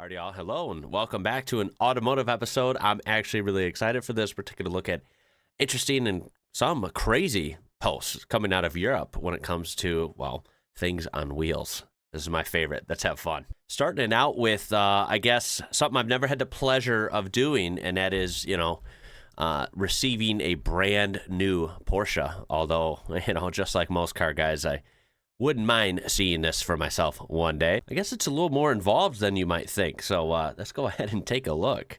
Alright, y'all, hello and welcome back to an automotive episode. I'm actually really excited for this. We're taking a look at interesting and some crazy posts coming out of Europe when it comes to, well, things on wheels. This is my favorite. Let's have fun. Starting it out with, I guess, something I've never had the pleasure of doing, and that is, receiving a brand new Porsche. Although, just like most car guys, I wouldn't mind seeing this for myself one day. I guess it's a little more involved than you might think. So let's go ahead and take a look.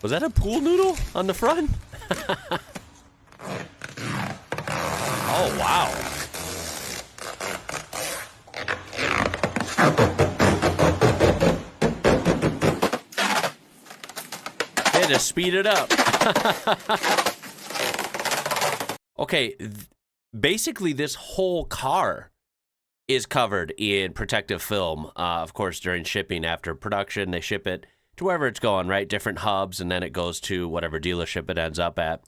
Was that a pool noodle on the front? Oh, wow. Hey, to speed it up. Okay, basically this whole car is covered in protective film. Of course, during shipping after production, they ship it to wherever it's going, right? Different hubs, and then it goes to whatever dealership it ends up at.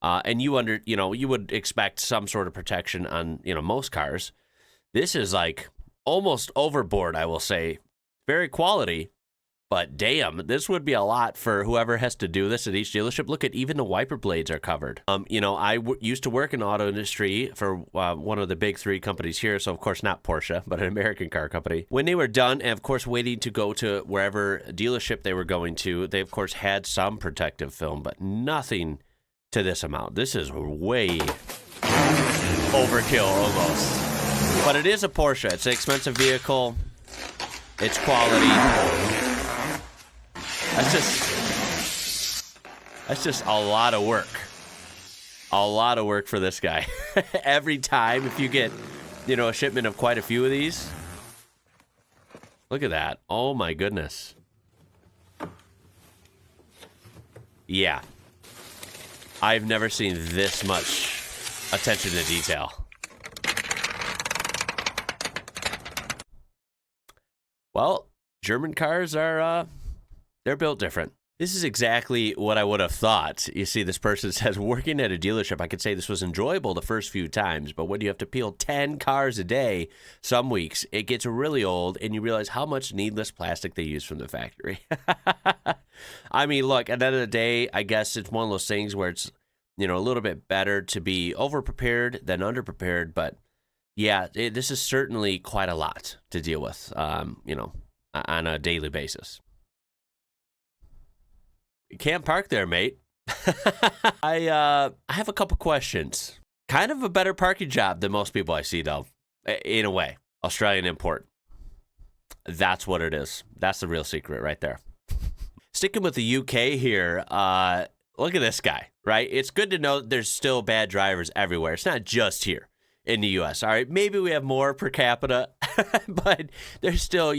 And you would expect some sort of protection on, most cars. This is like almost overboard, I will say. Very quality. But damn, this would be a lot for whoever has to do this at each dealership. Look at even the wiper blades are covered. I used to work in the auto industry for one of the big three companies here. So, of course, not Porsche, but an American car company. When they were done and, of course, waiting to go to wherever dealership they were going to, they, of course, had some protective film, but nothing to this amount. This is way overkill almost. But it is a Porsche. It's an expensive vehicle. It's quality. That's just a lot of work. A lot of work for this guy. Every time, if you get, a shipment of quite a few of these. Look at that. Oh my goodness. Yeah. I've never seen this much attention to detail. Well, German cars are, they're built different. This is exactly what I would have thought. You see, this person says, working at a dealership, I could say this was enjoyable the first few times, but when you have to peel 10 cars a day, some weeks, it gets really old, and you realize how much needless plastic they use from the factory. I mean, look, at the end of the day, I guess it's one of those things where it's, a little bit better to be over-prepared than under-prepared, but yeah, this is certainly quite a lot to deal with, on a daily basis. You can't park there, mate. I have a couple questions. Kind of a better parking job than most people I see, though. In a way. Australian import. That's what it is. That's the real secret right there. Sticking with the UK here, look at this guy, right? It's good to know there's still bad drivers everywhere. It's not just here in the US, all right? Maybe we have more per capita, but there's still,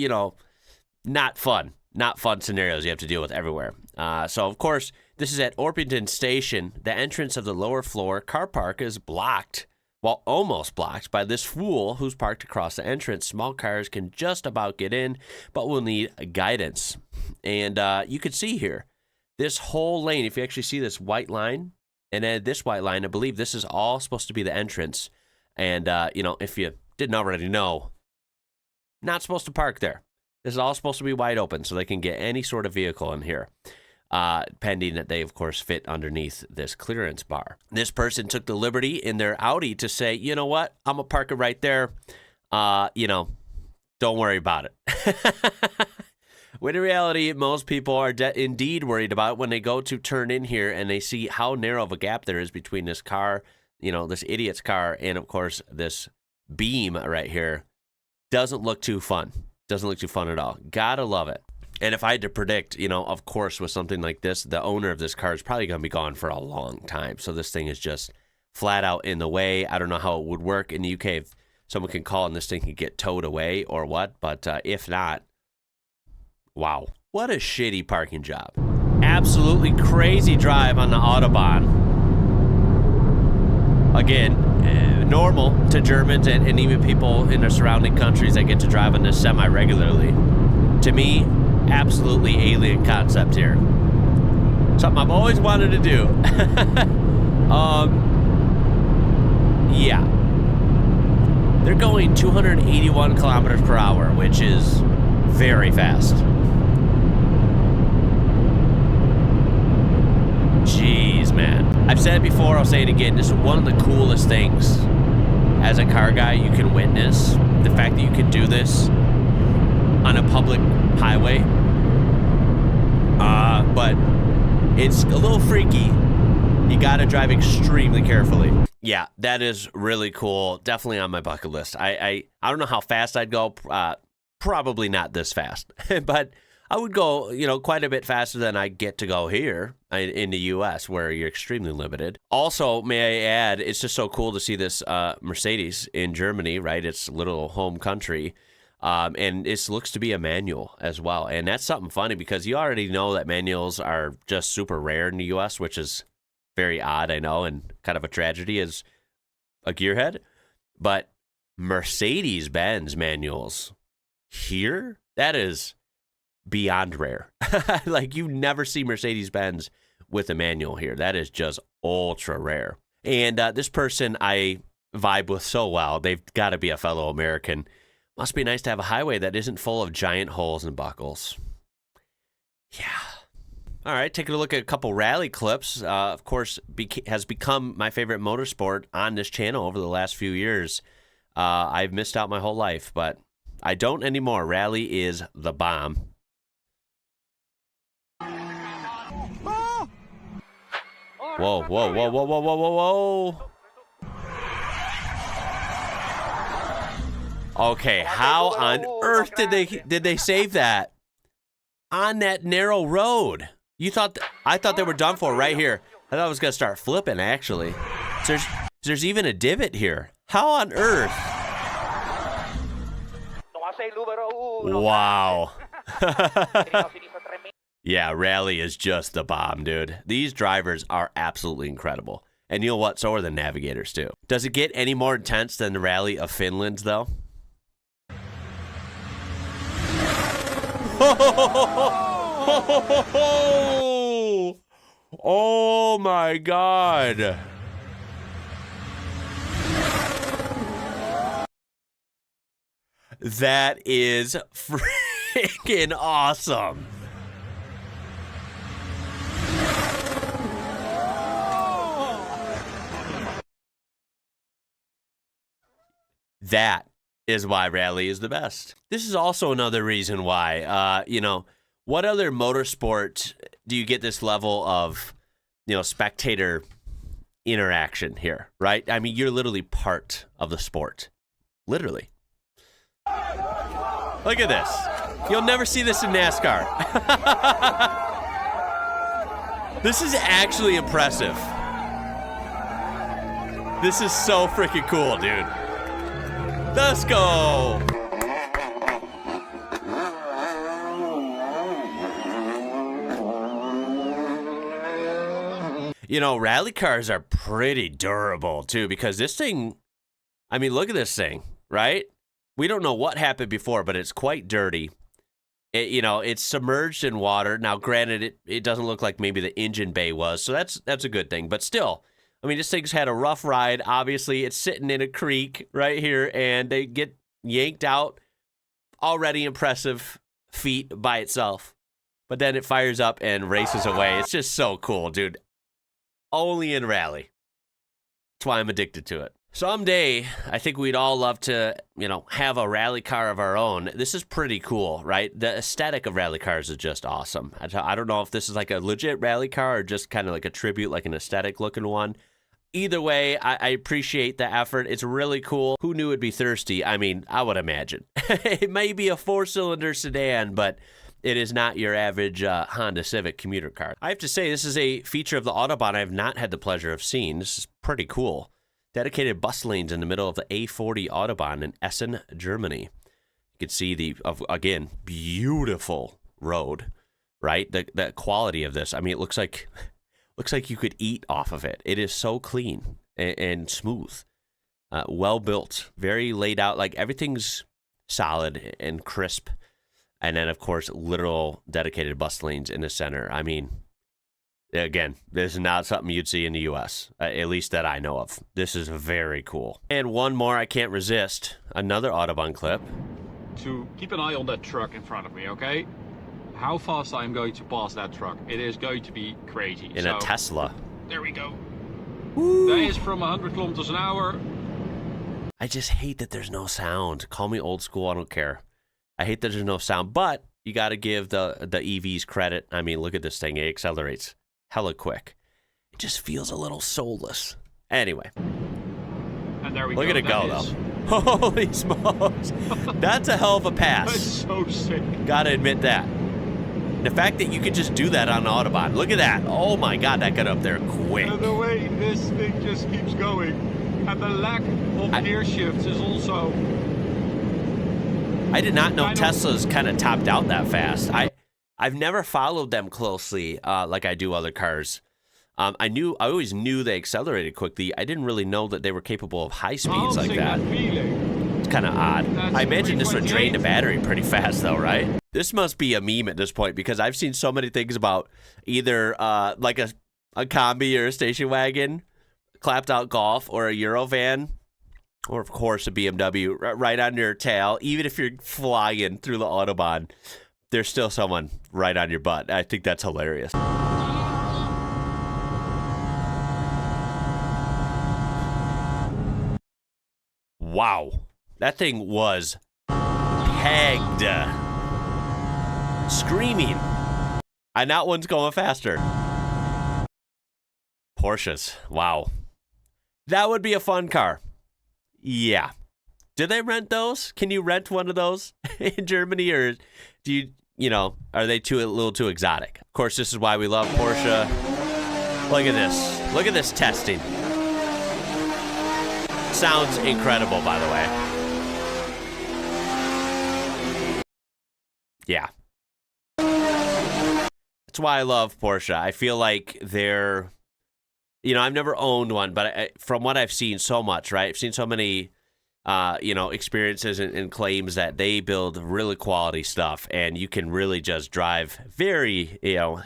not fun scenarios you have to deal with everywhere. So, of course, this is at Orpington Station. The entrance of the lower floor car park is blocked, well, almost blocked, by this fool who's parked across the entrance. Small cars can just about get in, but will need guidance. And you can see here, this whole lane, if you actually see this white line, and then this white line, I believe this is all supposed to be the entrance. And, if you didn't already know, not supposed to park there. This is all supposed to be wide open so they can get any sort of vehicle in here, pending that they, of course, fit underneath this clearance bar. This person took the liberty in their Audi to say, you know what, I'm going to park it right there. Don't worry about it. When in reality, most people are indeed worried about it when they go to turn in here and they see how narrow of a gap there is between this car, this idiot's car, and, of course, this beam right here. Doesn't look too fun. Doesn't look too fun at all. Gotta love it. And if I had to predict, of course, with something like this, the owner of this car is probably going to be gone for a long time. So this thing is just flat out in the way. I don't know how it would work in the UK if someone can call and this thing can get towed away or what. But if not, wow. What a shitty parking job. Absolutely crazy drive on the autobahn. Again, normal to Germans and even people in the surrounding countries that get to drive on this semi-regularly. To me, absolutely alien concept here. Something I've always wanted to do. Yeah. They're going 281 kilometers per hour, which is very fast. Jeez, man. I've said it before, I'll say it again. This is one of the coolest things as a car guy you can witness. The fact that you can do this on a public highway. But it's a little freaky. You gotta drive extremely carefully. Yeah, that is really cool. Definitely on my bucket list. I don't know how fast I'd go. Probably not this fast. But I would go, quite a bit faster than I get to go here in the U.S., where you're extremely limited. Also, may I add, it's just so cool to see this Mercedes in Germany, right? It's little home country. And this looks to be a manual as well. And that's something funny because you already know that manuals are just super rare in the U.S., which is very odd, I know, and kind of a tragedy as a gearhead. But Mercedes-Benz manuals here, that is beyond rare. Like, you never see Mercedes-Benz with a manual here. That is just ultra rare. And this person I vibe with so well. They've got to be a fellow American. Must be nice to have a highway that isn't full of giant holes and buckles. Yeah. All right, taking a look at a couple rally clips. Of course, has become my favorite motorsport on this channel over the last few years. I've missed out my whole life, but I don't anymore. Rally is the bomb. Whoa, whoa, whoa, whoa, whoa, whoa, whoa, whoa. Okay, how on earth did they save that on that narrow road? I thought they were done for right here. I thought I was gonna start flipping actually. There's even a divot here. How on earth? Wow. Yeah, rally is just the bomb, dude. These drivers are absolutely incredible. And you know what? So are the navigators too. Does it get any more intense than the rally of Finland though? Oh my God. That is freaking awesome. That is why rally is the best. This is also another reason why, what other motorsport do you get this level of, spectator interaction here, right? I mean, you're literally part of the sport. Literally. Look at this. You'll never see this in NASCAR. This is actually impressive. This is so freaking cool, dude. Let's go. Rally cars are pretty durable too, because this thing, I mean, look at this thing, right? We don't know what happened before, but it's quite dirty. It's submerged in water. Now, granted, it doesn't look like maybe the engine bay was, so that's a good thing. But still, I mean, this thing's had a rough ride. Obviously, it's sitting in a creek right here, and they get yanked out. Already impressive feat by itself. But then it fires up and races away. It's just so cool, dude. Only in rally. That's why I'm addicted to it. Someday, I think we'd all love to, have a rally car of our own. This is pretty cool, right? The aesthetic of rally cars is just awesome. I don't know if this is like a legit rally car or just kind of like a tribute, like an aesthetic looking one. Either way, I appreciate the effort. It's really cool. Who knew it'd be thirsty? I mean, I would imagine. It may be a 4-cylinder sedan, but it is not your average Honda Civic commuter car. I have to say, this is a feature of the Autobahn I have not had the pleasure of seeing. This is pretty cool. Dedicated bus lanes in the middle of the A40 Autobahn in Essen, Germany. You can see again, beautiful road, right? The quality of this. I mean, it looks like you could eat off of it. It is so clean and smooth, well built, very laid out. Like everything's solid and crisp. And then, of course, literal dedicated bus lanes in the center. I mean, Again, this is not something you'd see in the U.S., at least that I know of. This is very cool. And one more I can't resist. Another Autobahn clip. To keep an eye on that truck in front of me, okay? How fast I'm going to pass that truck. It is going to be crazy. In a Tesla. There we go. Woo. That is from 100 kilometers an hour. I just hate that there's no sound. Call me old school, I don't care. I hate that there's no sound, but you got to give the EVs credit. I mean, look at this thing. It accelerates hella quick. It just feels a little soulless. Anyway. And there we look go. Look at it go, though. Holy smokes. That's a hell of a pass. That's so sick. Gotta admit that. The fact that you could just do that on an Autobahn. Look at that. Oh, my God. That got up there quick. And the way this thing just keeps going. And the lack of gear shifts is also... I did not know Teslas kind of topped out that fast. I've never followed them closely like I do other cars. I always knew they accelerated quickly. I didn't really know that they were capable of high speeds like that. It's kind of odd. I imagine this would drain the battery pretty fast though, right? This must be a meme at this point because I've seen so many things about either like a combi or a station wagon, clapped out Golf, or a Eurovan. Or, of course, a BMW right on your tail. Even if you're flying through the Autobahn, there's still someone right on your butt. I think that's hilarious. Wow. That thing was pegged. Screaming. And that one's going faster. Porsches. Wow. That would be a fun car. Yeah. Do they rent those? Can you rent one of those in Germany, or do are they a little too exotic? Of course, this is why we love Porsche. Look at this. Look at this testing. Sounds incredible, by the way. Yeah. That's why I love Porsche. I feel like they're... I've never owned one, but from what I've seen so much, right? I've seen so many, experiences and claims that they build really quality stuff, and you can really just drive very,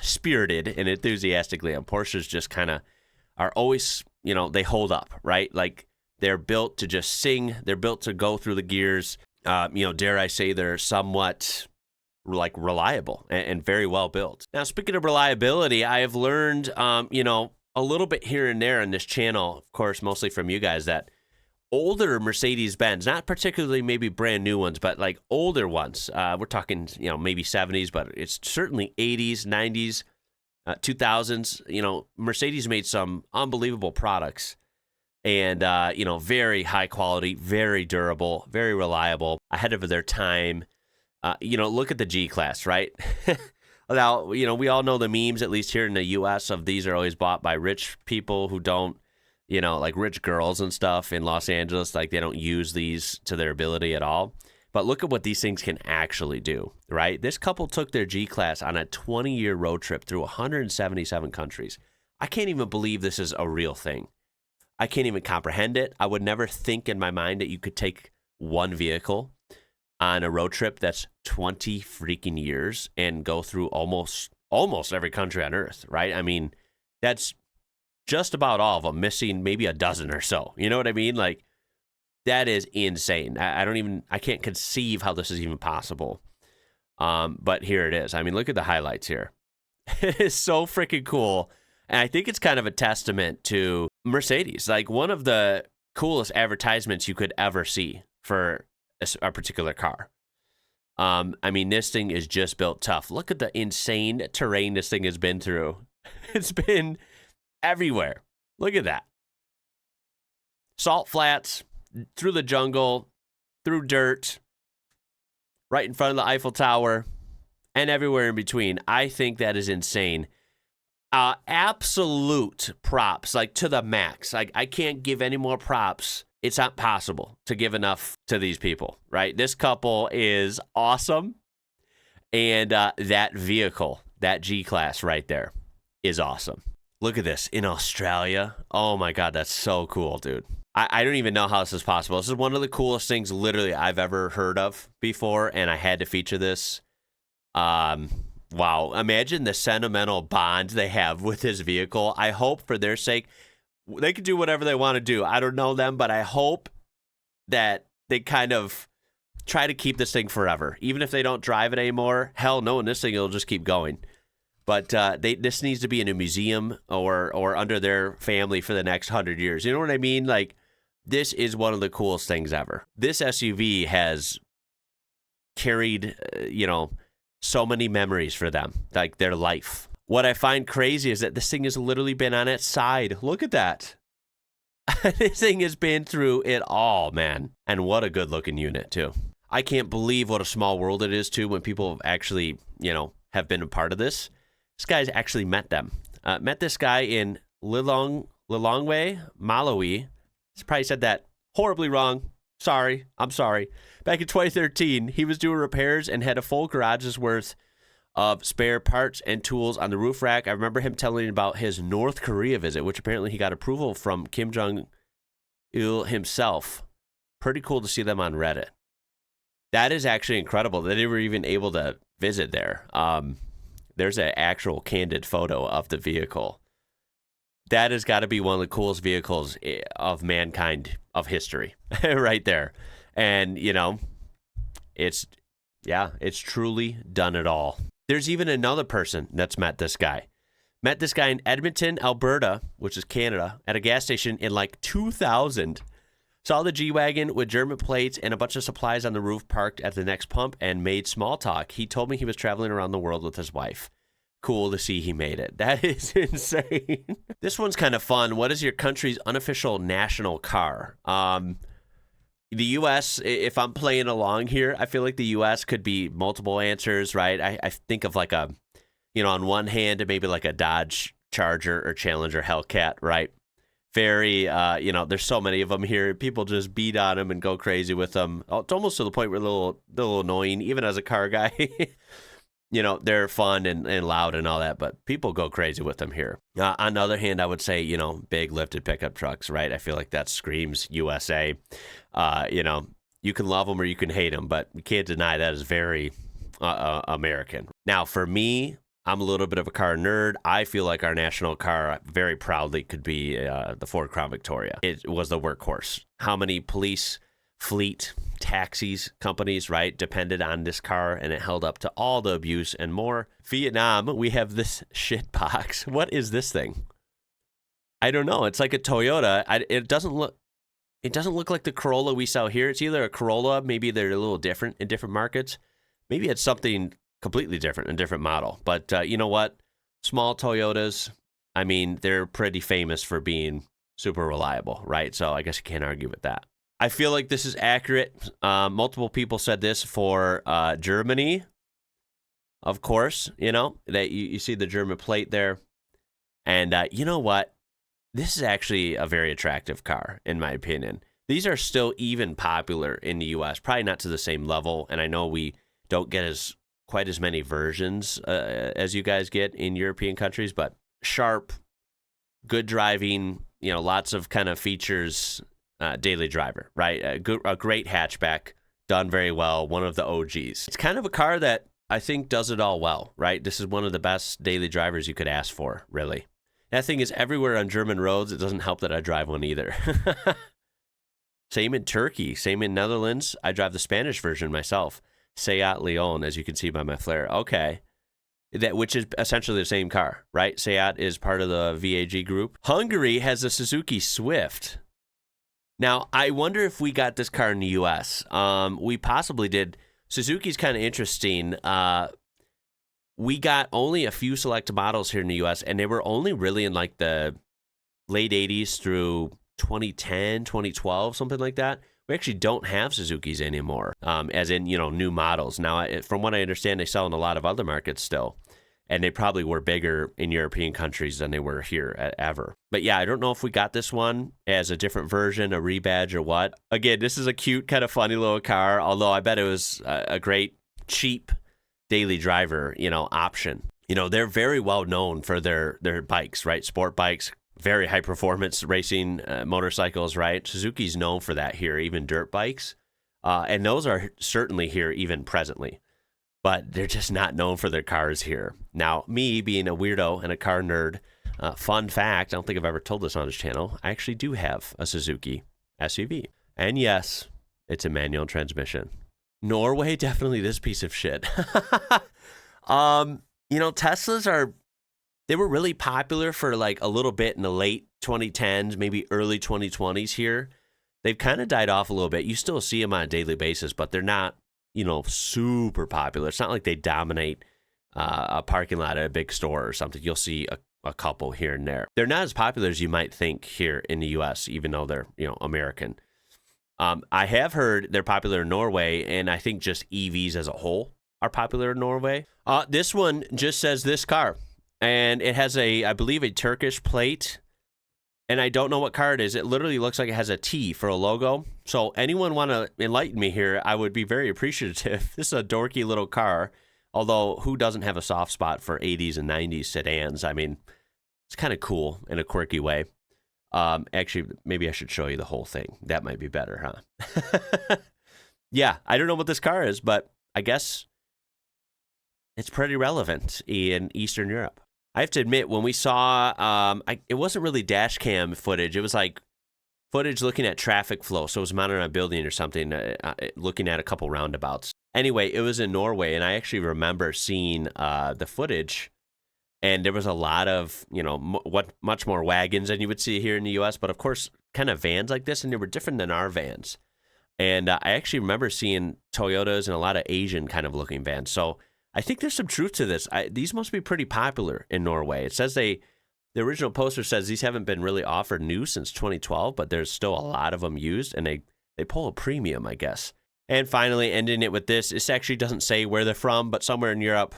spirited and enthusiastically. And Porsches just kind of are always, they hold up, right? Like they're built to just sing. They're built to go through the gears. Dare I say they're somewhat like reliable and very well built. Now, speaking of reliability, I have learned, a little bit here and there on this channel, of course, mostly from you guys, that older Mercedes-Benz, not particularly maybe brand new ones, but like older ones, we're talking, maybe 70s, but it's certainly 80s, 90s, 2000s, Mercedes made some unbelievable products and, very high quality, very durable, very reliable, ahead of their time. Look at the G-Class, right? Now, we all know the memes, at least here in the U.S., of these are always bought by rich people who don't, like rich girls and stuff in Los Angeles, like they don't use these to their ability at all. But look at what these things can actually do, right? This couple took their G-Class on a 20-year road trip through 177 countries. I can't even believe this is a real thing. I can't even comprehend it. I would never think in my mind that you could take one vehicle on a road trip that's 20 freaking years and go through almost every country on earth, right? I mean, that's just about all of them, missing maybe a dozen or so. You know what I mean? Like, that is insane. I can't conceive how this is even possible. But here it is. I mean, look at the highlights here. It is so freaking cool. And I think it's kind of a testament to Mercedes, like one of the coolest advertisements you could ever see for a particular car. I mean, this thing is just built tough. Look at the insane terrain this thing has been through. It's been everywhere. Look at that. Salt flats, through the jungle, through dirt, right in front of the Eiffel Tower, and everywhere in between. I think that is insane. Absolute props, like to the max. Like, I can't give any more props. It's not possible to give enough to these people, right? This couple is awesome. And that vehicle, that G-Class right there, is awesome. Look at this in Australia. Oh my God, that's so cool, dude. I don't even know how this is possible. This is one of the coolest things literally I've ever heard of before, and I had to feature this. Wow. Imagine the sentimental bond they have with his vehicle. I hope for their sake, they can do whatever they want to do. I don't know them, but I hope that they kind of try to keep this thing forever. Even if they don't drive it anymore, hell, knowing this thing, it'll just keep going. But this needs to be in a museum or under their family for the next 100 years. You know what I mean? Like, this is one of the coolest things ever. This SUV has carried, so many memories for them, like their life. What I find crazy is that this thing has literally been on its side. Look at that. This thing has been through it all, man. And what a good looking unit, too. I can't believe what a small world it is, too, when people have actually, have been a part of this. This guy's actually met them. Met this guy in Lilongwe, Malawi. He's probably said that horribly wrong. Sorry. I'm sorry. Back in 2013, he was doing repairs and had a full garage's worth of spare parts and tools on the roof rack. I remember him telling me about his North Korea visit, which apparently he got approval from Kim Jong-il himself. Pretty cool to see them on Reddit. That is actually incredible that they were even able to visit there. There's an actual candid photo of the vehicle. That has got to be one of the coolest vehicles of mankind of history right there. And, it's truly done it all. There's even another person that's met this guy. Met this guy in Edmonton, Alberta, which is Canada, at a gas station in like 2000. Saw the G-wagon with German plates and a bunch of supplies on the roof parked at the next pump and made small talk. He told me he was traveling around the world with his wife. Cool to see he made it. That is insane. This one's kind of fun. What is your country's unofficial national car? The U.S., if I'm playing along here, I feel like the U.S. could be multiple answers, right? I think of like a, on one hand, maybe like a Dodge Charger or Challenger Hellcat, right? Very, there's so many of them here. People just beat on them and go crazy with them. It's almost to the point where they're a little annoying, even as a car guy. They're fun and loud and all that, but people go crazy with them here. On the other hand, I would say, big lifted pickup trucks, right? I feel like that screams USA. You can love them or you can hate them, but you can't deny that is very American. Now, for me, I'm a little bit of a car nerd. I feel like our national car very proudly could be the Ford Crown Victoria. It was the workhorse. How many police, fleet, taxis, companies, right, depended on this car, and it held up to all the abuse and more. Vietnam, we have this shit box. What is this thing? I don't know. It's like a Toyota. It doesn't look like the Corolla we sell here. It's either a Corolla, maybe they're a little different in different markets. Maybe it's something completely different, a different model. But you know what? Small Toyotas, I mean, they're pretty famous for being super reliable, right? So I guess you can't argue with that. I feel like this is accurate. Multiple people said this for Germany, of course, that you see the German plate there. And you know what? This is actually a very attractive car, in my opinion. These are still even popular in the U.S., probably not to the same level. And I know we don't get quite as many versions as you guys get in European countries, but sharp, good driving, lots of kind of features. Daily driver, right? A great hatchback, done very well, one of the OGs. It's kind of a car that I think does it all well, right? This is one of the best daily drivers you could ask for, really. That thing is everywhere on German roads. It doesn't help that I drive one either. Same in Turkey, same in Netherlands. I drive the Spanish version myself. Seat Leon, as you can see by my flare. Okay. Which is essentially the same car, right? Seat is part of the VAG group. Hungary has a Suzuki Swift. Now, I wonder if we got this car in the U.S. We possibly did. Suzuki's kind of interesting. We got only a few select models here in the U.S., and they were only really in like the late 80s through 2010, 2012, something like that. We actually don't have Suzukis anymore, as in, new models. Now, from what I understand, they sell in a lot of other markets still. And they probably were bigger in European countries than they were here ever. But yeah, I don't know if we got this one as a different version, a rebadge or what. Again, this is a cute, kind of funny little car, although I bet it was a great, cheap daily driver, option. They're very well known for their bikes, right? Sport bikes, very high performance racing motorcycles, right? Suzuki's known for that here, even dirt bikes. And those are certainly here even presently. but they're just not known for their cars here. Now, me being a weirdo and a car nerd, fun fact, I don't think I've ever told this on this channel, I actually do have a Suzuki SUV. And yes, it's a manual transmission. Norway, definitely this piece of shit. Teslas they were really popular for like a little bit in the late 2010s, maybe early 2020s here. They've kind of died off a little bit. You still see them on a daily basis, but they're not, super popular. It's not like they dominate a parking lot at a big store or something. You'll see a couple here and there. They're not as popular as you might think here in the U.S., even though they're, American. I have heard they're popular in Norway, and I think just EVs as a whole are popular in Norway. This one just says this car, and it has I believe, a Turkish plate, and I don't know what car it is. It literally looks like it has a T for a logo. So anyone want to enlighten me here, I would be very appreciative. This is a dorky little car, although who doesn't have a soft spot for 80s and 90s sedans? I mean, it's kind of cool in a quirky way. Actually, maybe I should show you the whole thing. That might be better, huh? Yeah, I don't know what this car is, but I guess it's pretty relevant in Eastern Europe. I have to admit, when we saw, it wasn't really dash cam footage. It was like footage looking at traffic flow. So it was mounted on a building or something, looking at a couple roundabouts. Anyway, it was in Norway, and I actually remember seeing the footage. And there was a lot of, much more wagons than you would see here in the U.S., but of course, kind of vans like this, and they were different than our vans. And I actually remember seeing Toyotas and a lot of Asian kind of looking vans. So I think there's some truth to this. These must be pretty popular in Norway. It says the original poster says these haven't been really offered new since 2012, but there's still a lot of them used, and they pull a premium, I guess. And finally, ending it with this actually doesn't say where they're from, but somewhere in Europe,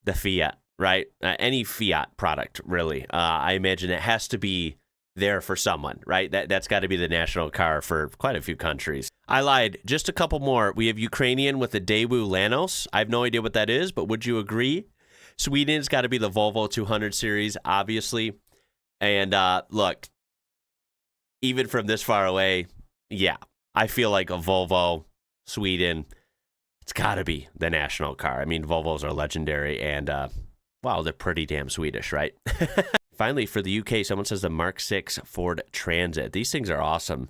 the Fiat. Right? Any Fiat product, really. I imagine it has to be there for someone, right? That's got to be the national car for quite a few countries. I lied. Just a couple more. We have Ukrainian with the Daewoo Lanos. I have no idea what that is, but would you agree? Sweden's got to be the Volvo 200 series, obviously. And look, even from this far away, yeah, I feel like a Volvo, Sweden, it's got to be the national car. I mean, Volvos are legendary, and wow, they're pretty damn Swedish, right? Finally, for the UK, someone says the Mark 6 Ford Transit. These things are awesome.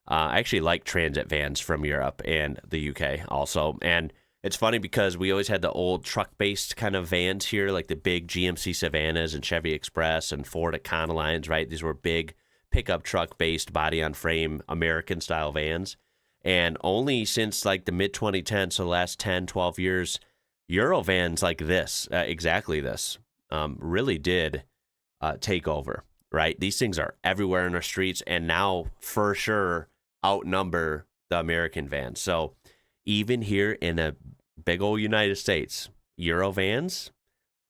I actually like transit vans from Europe and the UK also. And it's funny because we always had the old truck-based kind of vans here, like the big GMC Savannahs and Chevy Express and Ford Econolines, right? These were big pickup truck-based body-on-frame American-style vans. And only since like the mid-2010s, so the last 10, 12 years, Eurovans like this, exactly this, really did take over, right? These things are everywhere in our streets, and now for sure outnumber the American vans. So even here in a big old United States, Eurovans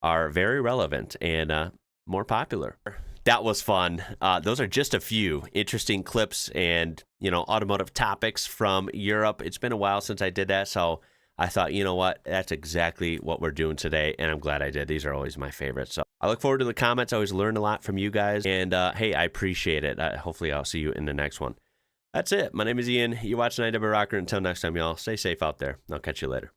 are very relevant and more popular. That was fun. Those are just a few interesting clips and, automotive topics from Europe. It's been a while since I did that, so I thought, you know what, that's exactly what we're doing today, and I'm glad I did. These are always my favorites. So I look forward to the comments. I always learn a lot from you guys, and hey, I appreciate it. Hopefully I'll see you in the next one. That's it. My name is Ian. You're watching IWrocker. Until next time, y'all, stay safe out there. I'll catch you later.